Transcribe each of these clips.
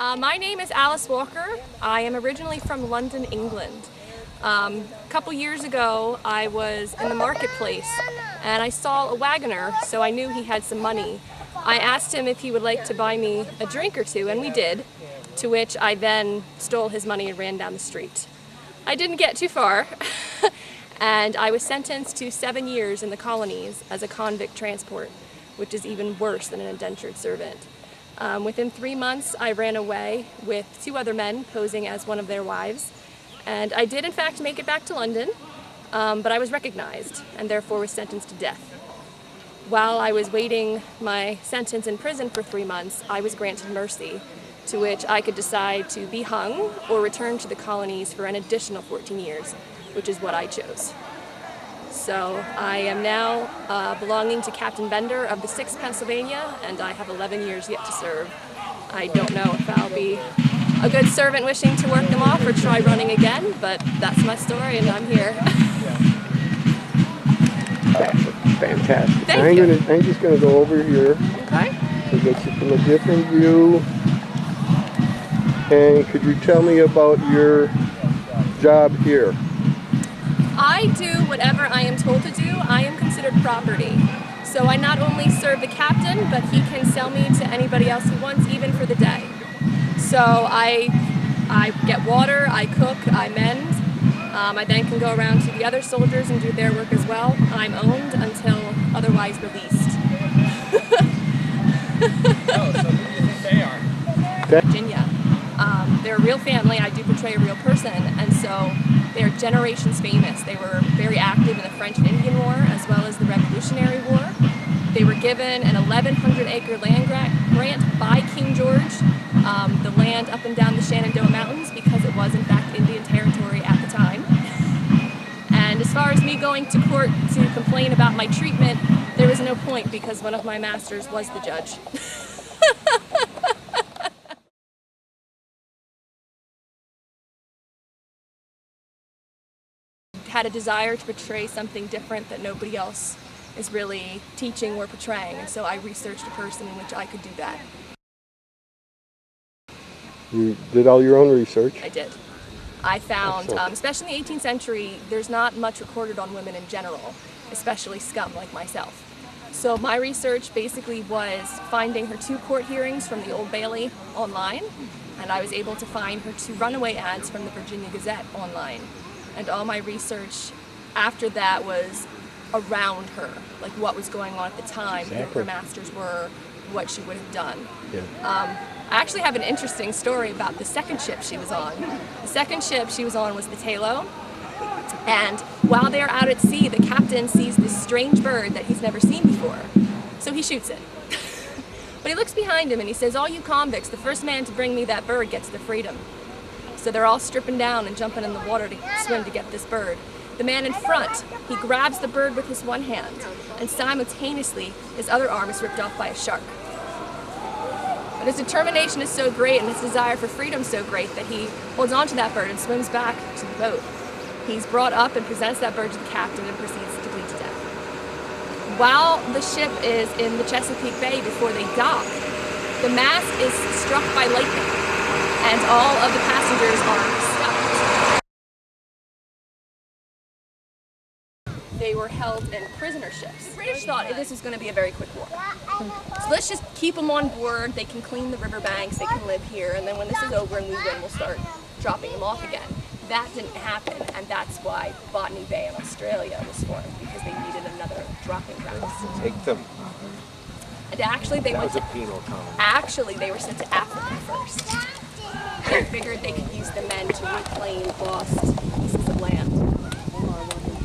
My name is Alice Walker. I am originally from London, England. A couple years ago, I was in the marketplace and I saw a wagoner, so I knew he had some money. I asked him if he would like to buy me a drink or two, and we did, to which I then stole his money and ran down the street. I didn't get too far, and I was sentenced to 7 years in the colonies as a convict transport, which is even worse than an indentured servant. Within 3 months, I ran away with 2 other men posing as one of their wives. And I did in fact make it back to London, but I was recognized and therefore was sentenced to death. While I was waiting my sentence in prison for 3 months, I was granted mercy, to which I could decide to be hung or return to the colonies for an additional 14 years, which is what I chose. So I am now belonging to Captain Bender of the 6th Pennsylvania, and I have 11 years yet to serve. I don't know if I'll be a good servant wishing to work them off or try running again, but that's my story and I'm here. Fantastic. Thank you. I'm just going to go over here Okay. to get you from a different view. And could you tell me about your job here? I do whatever I am told to do. I am considered property. So I not only serve the captain, but he can sell me to anybody else he wants, even for the day. So I get water, I cook, I mend. I then can go around to the other soldiers and do their work as well. I'm owned until otherwise released. Oh, so who do you think they are? Virginia. They're a real family. I do portray a real person, and so they're generations famous. They were very active in the French and Indian War as well as the Revolutionary War. They were given an 1,100-acre land grant by King George, the land up and down the Shenandoah Mountains, because it was in fact Indian territory at the time. And as far as me going to court to complain about my treatment, there was no point because one of my masters was the judge. Had a desire to portray something different that nobody else is really teaching or portraying, and so I researched a person in which I could do that. You did all your own research? I did. I found, especially in the 18th century, there's not much recorded on women in general, especially scum like myself. So my research basically was finding her 2 court hearings from the Old Bailey online, and I was able to find her 2 runaway ads from the Virginia Gazette online. And all my research after that was around her, like what was going on at the time, who her masters were, what she would have done. Yeah. I actually have an interesting story about the second ship she was on. The second ship she was on was the Talo, and while they're out at sea, the captain sees this strange bird that he's never seen before, so he shoots it. But he looks behind him and he says, "All you convicts, the first man to bring me that bird gets the freedom." So they're all stripping down and jumping in the water to swim to get this bird. The man in front, he grabs the bird with his one hand, and simultaneously his other arm is ripped off by a shark. But his determination is so great and his desire for freedom so great that he holds on to that bird and swims back to the boat. He's brought up and presents that bird to the captain and proceeds to bleed to death. While the ship is in the Chesapeake Bay before they dock, the mast is struck by lightning, and all of the passengers are stuck. They were held in prisoner ships. The British thought this was going to be a very quick war. So let's just keep them on board, they can clean the riverbanks, they can live here, and then when this is over and we win, we'll start dropping them off again. That didn't happen, and that's why Botany Bay in Australia was formed, because they needed another dropping ground. Take them. And actually they went to penal colony. Actually they were sent to Africa first. They figured they could use the men to reclaim lost pieces of land.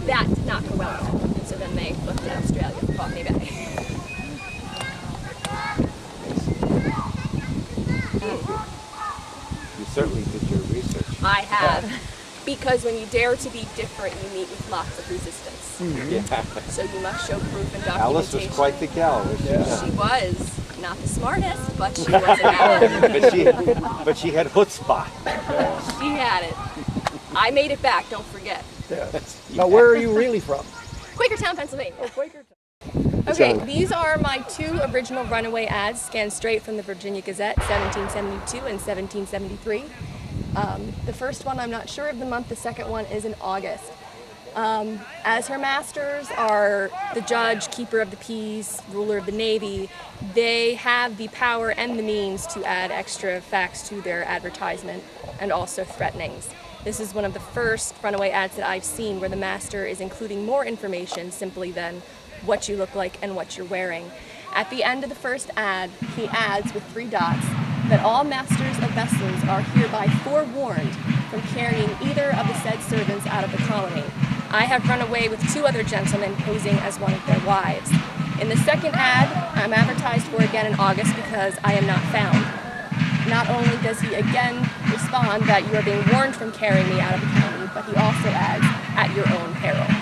That did not go well then, and so then they looked at Australia for Botany Bay. You certainly did your research. I have. Because when you dare to be different, you meet with lots of resistance. Yeah. So you must show proof and documentation. Alice was quite the gal. She was. Not the smartest, but she was an ally. but she had chutzpah. She had it. I made it back, don't forget. Yeah. Now, where are you really from? Quakertown, Pennsylvania. Oh, Quakertown. Okay, John? these are my two original runaway ads scanned straight from the Virginia Gazette, 1772 and 1773. The first one, I'm not sure of the month, the second one is in August. As her masters are the judge, keeper of the peace, ruler of the navy, they have the power and the means to add extra facts to their advertisement and also threatenings. This is one of the first runaway ads that I've seen where the master is including more information simply than what you look like and what you're wearing. At the end of the first ad, he adds with 3 dots that all masters of vessels are hereby forewarned from carrying either of the said servants out of the colony. I have run away with 2 other gentlemen posing as one of their wives. In the second ad, I'm advertised for again in August because I am not found. Not only does he again respond that you are being warned from carrying me out of the county, but he also adds, at your own peril.